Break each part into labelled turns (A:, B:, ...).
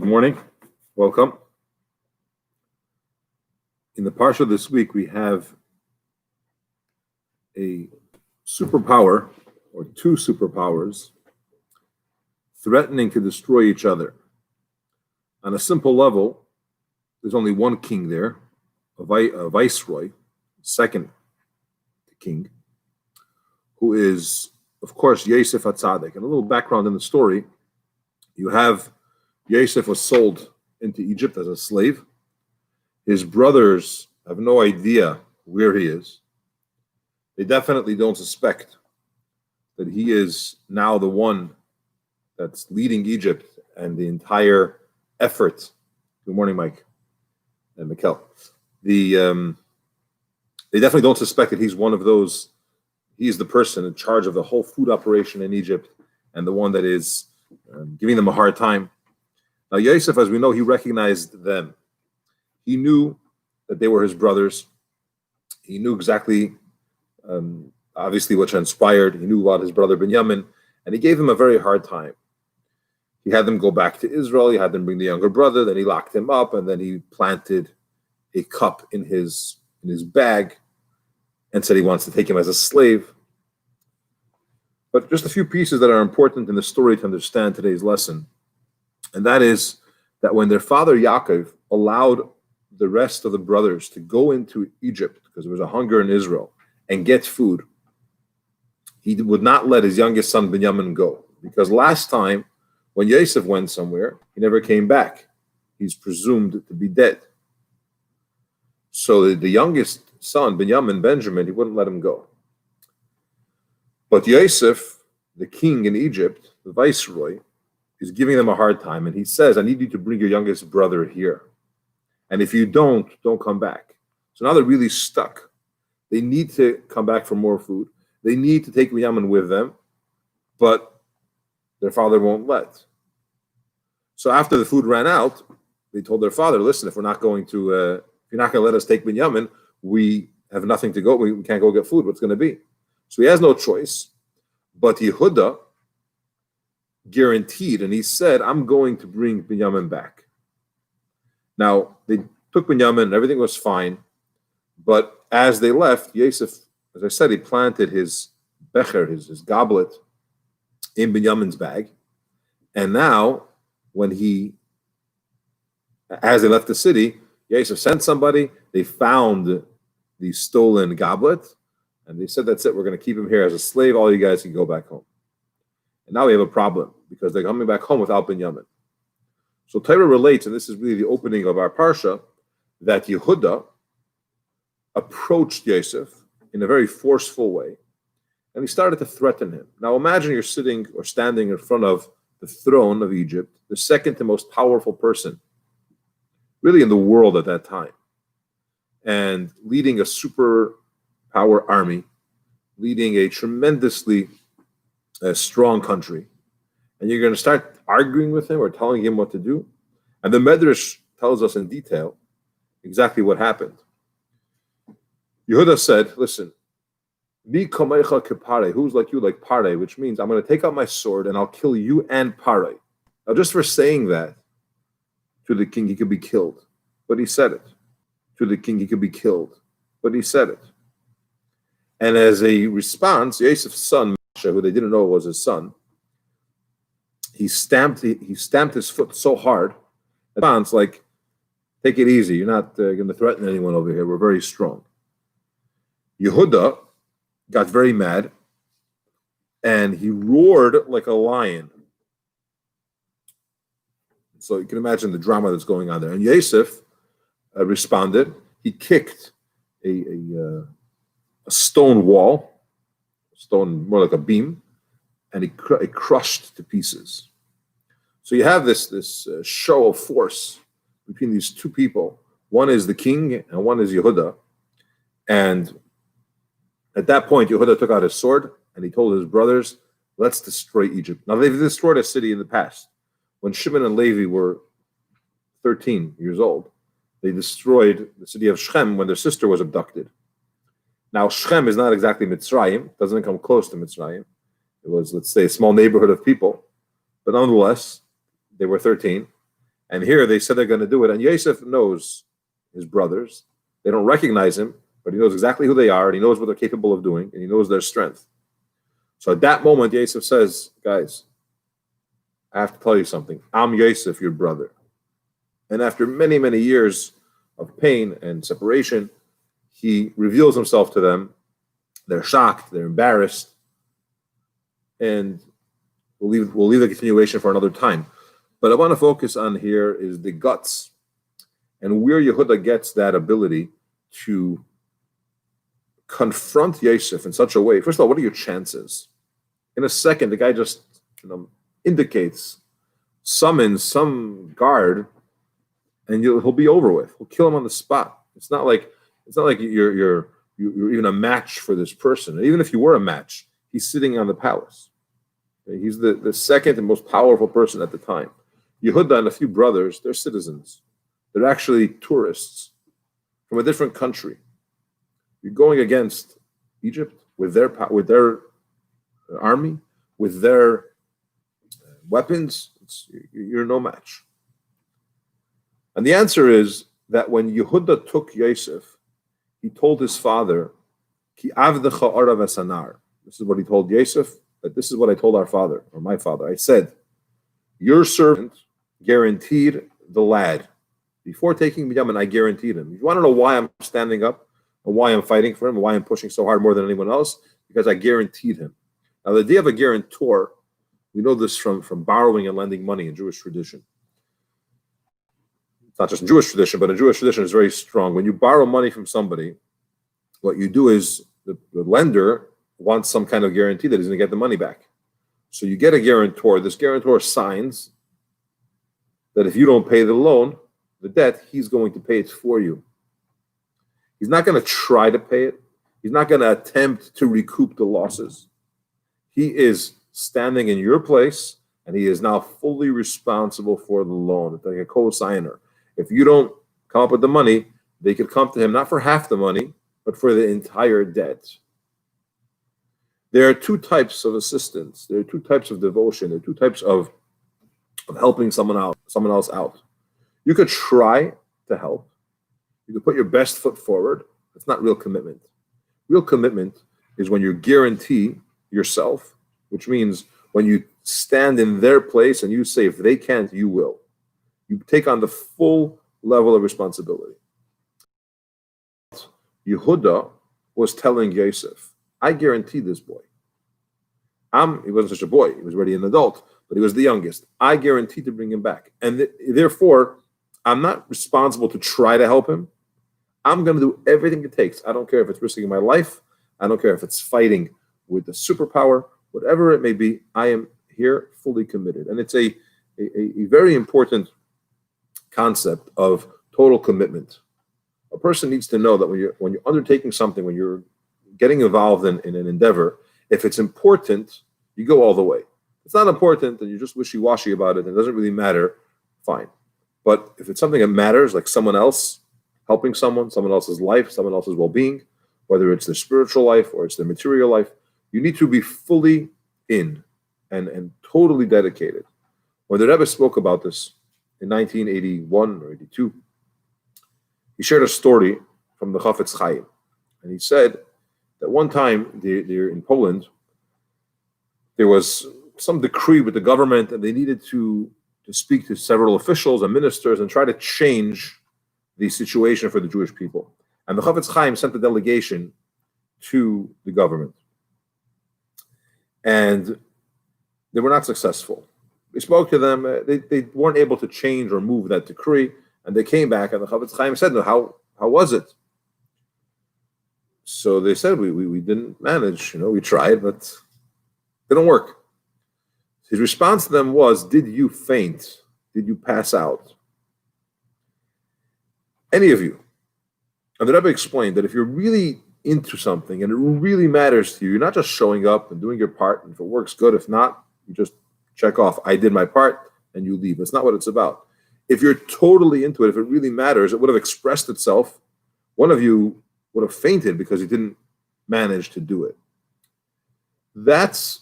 A: Good morning. Welcome. In the parsha this week, we have a superpower or two superpowers threatening to destroy each other. On a simple level, there's only one king there, a viceroy, second king, who is, of course, Yosef HaTzadik. And a little background in the story, you have Yosef was sold into Egypt as a slave. His brothers have no idea where he is. They definitely don't suspect that he is now the one that's leading Egypt and the entire effort. Good morning, Mike and Mikkel. They definitely don't suspect that he's one of those. He's the person in charge of the whole food operation in Egypt and the one that is giving them a hard time. Now, Yosef, as we know, he recognized them. He knew that they were his brothers. He knew exactly, obviously, what transpired. He knew about his brother Binyamin, and he gave him a very hard time. He had them go back to Israel. He had them bring the younger brother. Then he locked him up, and then he planted a cup in his bag and said he wants to take him as a slave. But just a few pieces that are important in the story to understand today's lesson. And that is that when their father Yaakov allowed the rest of the brothers to go into Egypt because there was a hunger in Israel and get food, he would not let his youngest son Binyamin go. Because last time when Yosef went somewhere, he never came back. He's presumed to be dead. So the youngest son, Benjamin, he wouldn't let him go. But Yosef, the king in Egypt, the viceroy, is giving them a hard time. And he says, I need you to bring your youngest brother here. And if you don't come back. So now they're really stuck. They need to come back for more food. They need to take Binyamin with them, but their father won't let. So after the food ran out, they told their father, listen, if you're not going to let us take Binyamin, we have nothing to go. We can't go get food. What's going to be? So he has no choice. But Yehuda guaranteed, and he said, I'm going to bring Binyamin back. Now, they took Binyamin and everything was fine. But as they left, Yosef, as I said, he planted his becher, his goblet, in Binyamin's bag. And now, as they left the city, Yosef sent somebody, they found the stolen goblet, and they said, that's it, we're going to keep him here as a slave, all you guys can go back home. And now we have a problem, because they're coming back home without Binyamin. So Torah relates, and this is really the opening of our parsha, that Yehuda approached Yosef in a very forceful way, and he started to threaten him. Now imagine you're sitting or standing in front of the throne of Egypt, the second to most powerful person, really in the world at that time, and leading a superpower army, leading a tremendously strong country, and you're going to start arguing with him or telling him what to do. And the Medrash tells us in detail exactly what happened. Yehuda said, listen, Mi komecha kepare, who's like you, like Pare, which means I'm going to take out my sword and I'll kill you and Pare. Now, just for saying that to the king, he could be killed. But he said it. To the king, he could be killed. But he said it. And as a response, Yosef's son, Moshe, who they didn't know was his son, he stamped his foot so hard. It sounds like, take it easy. You're not going to threaten anyone over here. We're very strong. Yehuda got very mad, and he roared like a lion. So you can imagine the drama that's going on there. And Yosef responded. He kicked a stone wall, stone more like a beam, and it crushed to pieces. So you have this show of force between these two people. One is the king, and one is Yehuda. And at that point, Yehuda took out his sword, and he told his brothers, let's destroy Egypt. Now, they've destroyed a city in the past. When Shimon and Levi were 13 years old, they destroyed the city of Shechem when their sister was abducted. Now, Shechem is not exactly Mitzrayim, doesn't come close to Mitzrayim. It was, let's say, a small neighborhood of people. But nonetheless, they were 13. And here they said they're going to do it. And Yosef knows his brothers. They don't recognize him, but he knows exactly who they are, and he knows what they're capable of doing, and he knows their strength. So at that moment, Yosef says, guys, I have to tell you something. I'm Yosef, your brother. And after many, many years of pain and separation, he reveals himself to them. They're shocked, they're embarrassed, and we'll leave the continuation for another time. But I want to focus on here is the guts and where Yehuda gets that ability to confront Yosef in such a way. First of all, what are your chances? In a second, the guy just indicates, summons some guard, and he'll be over with. He'll kill him on the spot. It's not like you're even a match for this person. And even if you were a match, he's sitting on the palace. He's the second and most powerful person at the time. Yehuda and a few brothers, they're citizens. They're actually tourists from a different country. You're going against Egypt with their army, with their weapons. You're no match. And the answer is that when Yehuda took Yosef, he told his father, Ki avdecha arav esanar. This is what he told Yosef, that this is what I told our father, or my father. I said, your servant guaranteed the lad. Before taking Binyamin, I guaranteed him. You want to know why I'm standing up and why I'm fighting for him and why I'm pushing so hard more than anyone else? Because I guaranteed him. Now, the idea of a guarantor, we know this from borrowing and lending money in Jewish tradition. It's not just in Jewish tradition, but in Jewish tradition it's very strong. When you borrow money from somebody, what you do is the lender wants some kind of guarantee that he's going to get the money back. So you get a guarantor. This guarantor signs that if you don't pay the loan, the debt, he's going to pay it for you. He's not going to try to pay it. He's not going to attempt to recoup the losses. He is standing in your place, and he is now fully responsible for the loan. It's like a co-signer. If you don't come up with the money, they could come to him not for half the money, but for the entire debt. There are two types of assistance. There are two types of devotion. There are two types of helping someone else out. You could try to help. You could put your best foot forward. It's not real commitment. Real commitment is when you guarantee yourself, which means when you stand in their place and you say, if they can't, you will. You take on the full level of responsibility. Yehuda was telling Yosef, I guarantee this boy. He wasn't such a boy. He was already an adult, but he was the youngest. I guarantee to bring him back. And therefore, I'm not responsible to try to help him. I'm going to do everything it takes. I don't care if it's risking my life. I don't care if it's fighting with the superpower, whatever it may be. I am here fully committed. And it's a very important concept of total commitment. A person needs to know that when you're undertaking something, when you're getting involved in an endeavor, if it's important, you go all the way. If it's not important and you're just wishy-washy about it and it doesn't really matter, fine. But if it's something that matters, like someone else, helping someone else's life, someone else's well-being, whether it's their spiritual life or it's their material life, you need to be fully in and totally dedicated. When the Rebbe spoke about this in 1981 or 82, he shared a story from the Chafetz Chaim. And he said that one time they're in Poland, there was some decree with the government and they needed to speak to several officials and ministers and try to change the situation for the Jewish people. And the Chafetz Chaim sent a delegation to the government. And they were not successful. They spoke to them. They weren't able to change or move that decree. And they came back and the Chafetz Chaim said, no, how was it? So they said, we didn't manage. We tried, but it didn't work. His response to them was, did you faint? Did you pass out? Any of you. And the Rebbe explained that if you're really into something and it really matters to you, you're not just showing up and doing your part, and if it works, good. If not, you just check off, I did my part, and you leave. It's not what it's about. If you're totally into it, if it really matters, it would have expressed itself. One of you would have fainted because he didn't manage to do it. That's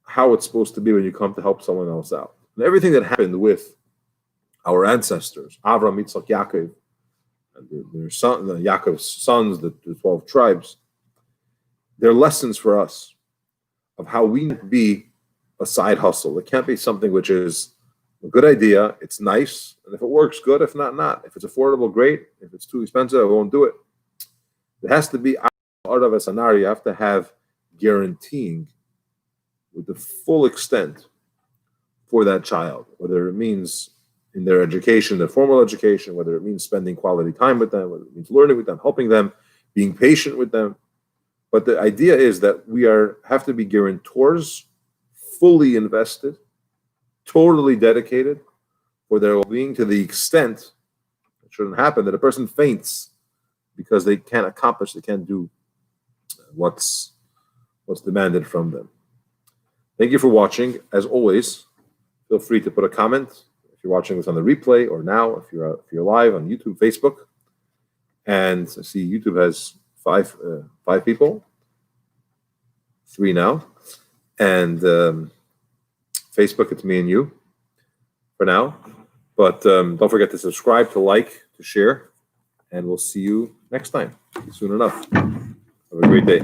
A: how it's supposed to be when you come to help someone else out. And everything that happened with our ancestors, Avram, Yitzchak, Yaakov, and their son, Yaakov's sons, the 12 tribes, they're lessons for us of how we need to be a side hustle. It can't be something which is a good idea. It's nice, and if it works, good. If not, not. If it's affordable, great. If it's too expensive, I won't do it. It has to be out of a scenario. You have to have guaranteeing with the full extent for that child, whether it means in their education, their formal education, whether it means spending quality time with them, whether it means learning with them, helping them, being patient with them. But the idea is that we have to be guarantors, fully invested, totally dedicated for their well-being, to the extent it shouldn't happen that a person faints because they can't accomplish, they can't do what's demanded from them. Thank you for watching. As always, feel free to put a comment if you're watching this on the replay, or now if you're live on YouTube, Facebook. And I see YouTube has five people, 3 now, and Facebook, it's me and you for now. But don't forget to subscribe, to like, to share, and we'll see you next time, soon enough. Have a great day.